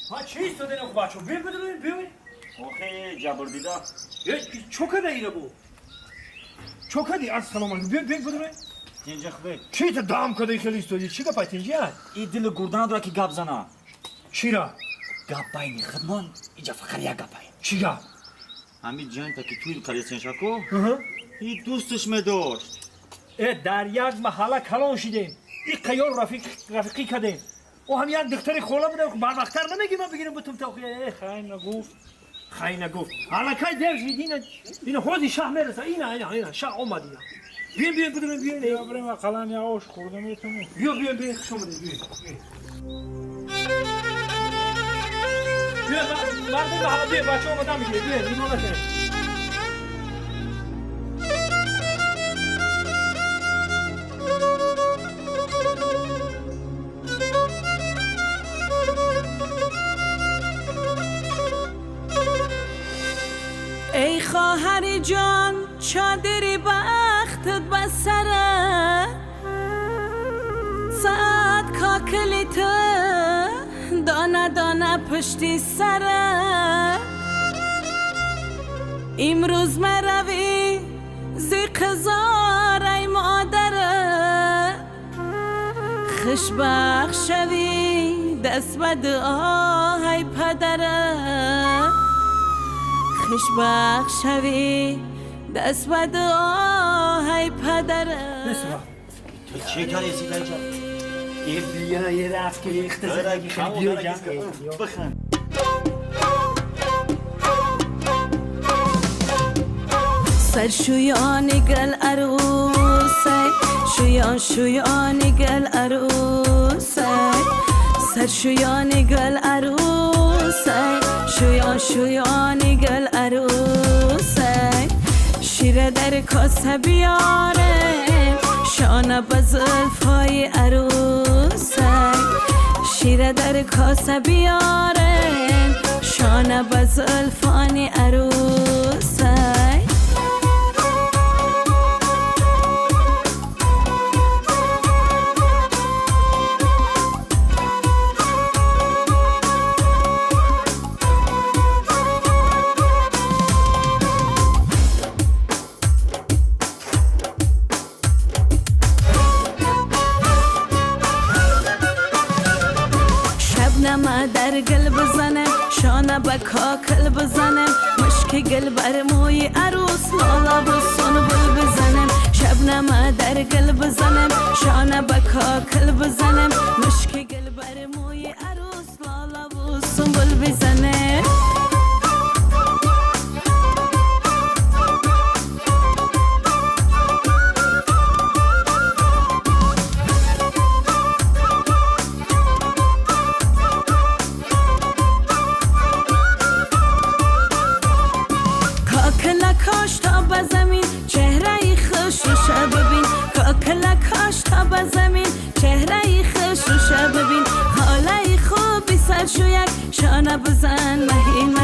ها چیست تو دنو بچو بیا بدون بیا آخه جبر دیدا چوکه دیره بو چوکه دی السلام علیکم بیا بدون اینجا خوبه چی تو دام کدی خیلی استودی چی گپای تینجا این دل گردان داره که گپ زنه چیرا گپای نی خدمان اینجا فقط یک گپای چی گپ همین جان تا که توی قریه شکو این دوستش داشت در یک محله کلان شدیم این قیار رفیقی کردیم او هم یک دختر خوله بوده بعد وقتر نمیگی من بگیرم بتون توخیه خیلی نگفت حالا که در شدین این خودی شاه میرسه اینا شاه اومد اینا بیا بدون بیا بریم قلن یا آش خورده میتونی بیا شما بیا مردم به حالا بیا بچه آمدن بگیره بیا بیرون نکنه ای خواهر جان چادری بختت بسره ساعت کاکلی تو دانه دانه پشتی سره امروز مروی زی قزار ای مادره خوشبخت شوی دست به دعا ای پدره خوشبخت شوی دست به دعا ای پدره تو چه کاری هستی تا اینجا؟ بیا یه رفت که یه اختصاری خیلی بیا جا بخند سر شویان گل عروسه شویان گل عروسه سر شویان گل عروسه شویان گل عروسه شیر در کاسه بیاره شانه بزلفای عروسه شیر در کاسه بیاره شانه بزلفانی عروسه شبنم در گل بزنم شانه به کاکل بزنم مشک گل بر موی عروس لالا و سنبول بزنم شبنم در گل بزنم شانه به کاکل بزنم مشک گل بر موی عروس لالا و سنبول بزنم کاش تا به زمین چهره خوشش ببین کاکل کاش تا به زمین چهره خوشش ببین خاله خوبی سر شویک شانه بزن مهین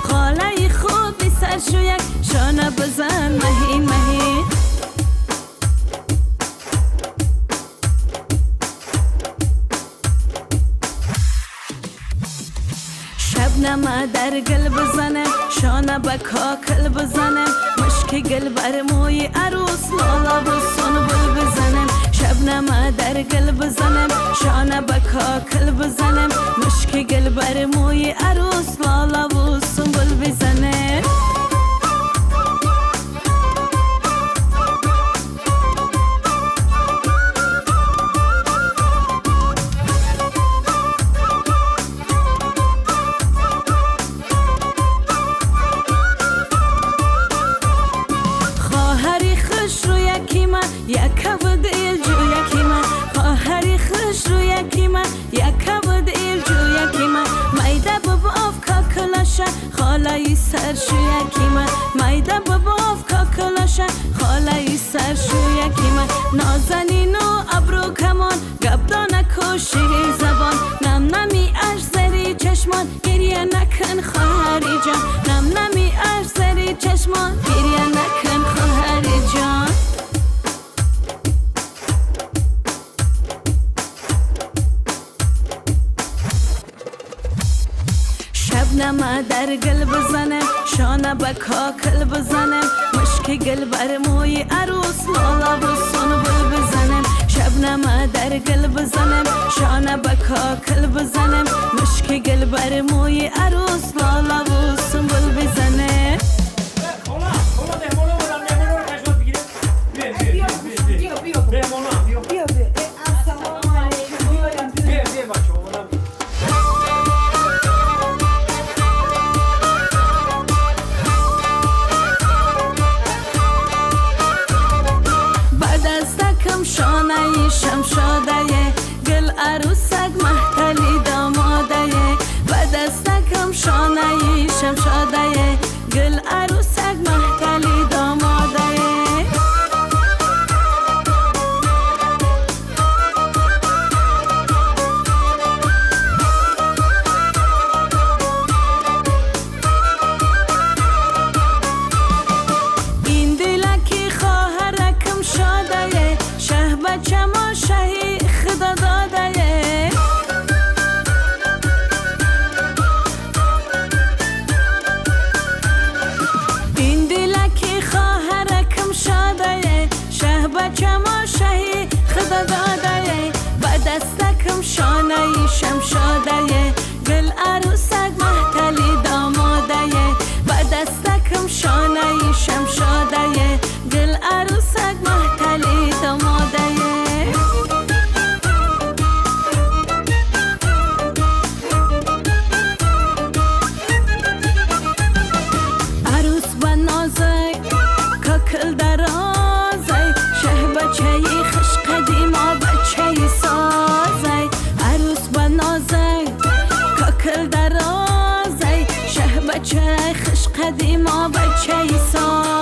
خاله خوبی سر شویک شانه بزن مهین شبنم در گل بزنم شانه به کاکل بزنم مشک گل بر موی عروس لالا و سنبول بزنم شبنم در گل بزنم شانه به کاکل بزنم مشک گل بر موی عروس لالا و سنبول بزنم یک و دل جو یکی من خواهری خوش رو یکی من یک و دل جو یکی من مایده بابا آف کاکلاشه خاله سر شو یکی من مایده بابا آف کاکلاشه خاله سر شو یکی من نازنین و ابرو کمان گبدان کشی زبان نم نمی اش زری چشمان گریه نکن خواهری جان نم نمی اش زری چشمان گریه نکن خواهری جان شبنم در گل بزنم شانه به کاکل بزنم مشک گل بر موی عروس لالا و سنبل بزنم شبنم در گل بزنم شانه به کاکل بزنم مشک گل بر موی عروس لالا و سنبل بزنم شانه شمشاده گل عروسک محتلی داماده و دستکم شانه شمشاده گل عروسک محتلی داماده این دلکی خواهرکم شاده شه بچه ما شهی خدا داده این دلکی خواهرکم شاده شه بچه ما شهی خدا داده و دستکم شانه شمشاده گل عروسک محتلی داماده و دستکم شانه شمشاده گل عروسک محتلی داماده عروس با نازک کاکل درازی شه بچه خش قدیما بچه سازی عروس با نازک کاکل درازی شه بچه خش قدیما بچه سازی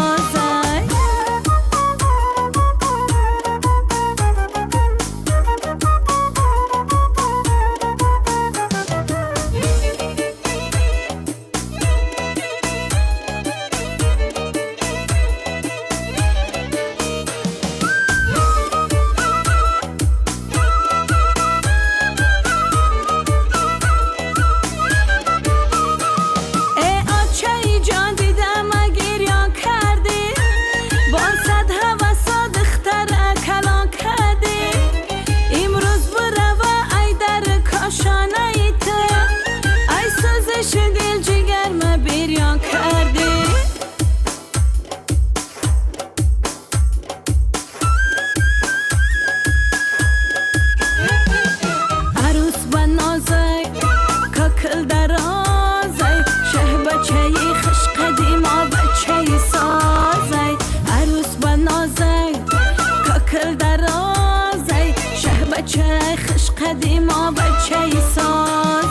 قدیما بچه سازی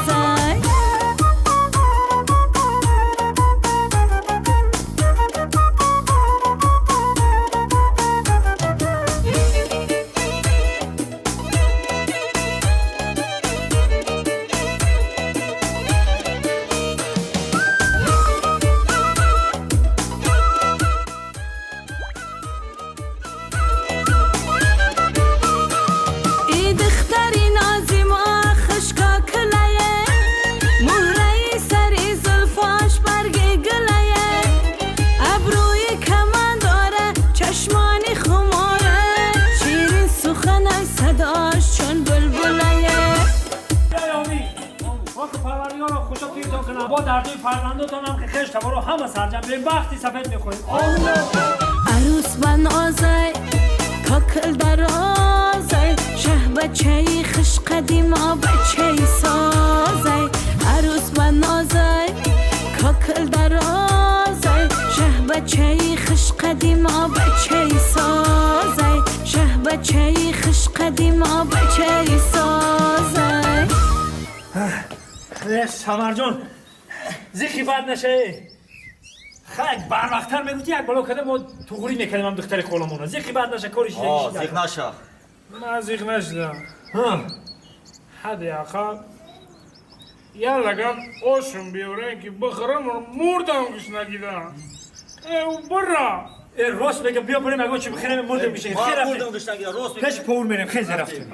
با دردوی فرزندتان هم که خشت رو همه سرجم بریم وقتی سفید میخوریم عروس با نازی کاکل درازی شه بچه خش قدیما بچه سازی عروس با نازی کاکل درازی شه بچه خش قدیما بچه سازی شه بچه خش قدیما بچه سازی سمر جان زیخی بد نشه خیلی بر وقتر میگوتی یک بالا کده ما توغوری میکنیم هم دختر خولمونه زیخی بد نشه کارش زیخ نشه من زیخ نشدم حد یاقا یالا گم اوشم بیورن که بخرم مردم کش نگیدم او برا راست بگم بیا بریم اگه چی بخیرم مردم میشه خیلی رفتیم پیش پول میریم خیلی رفتیم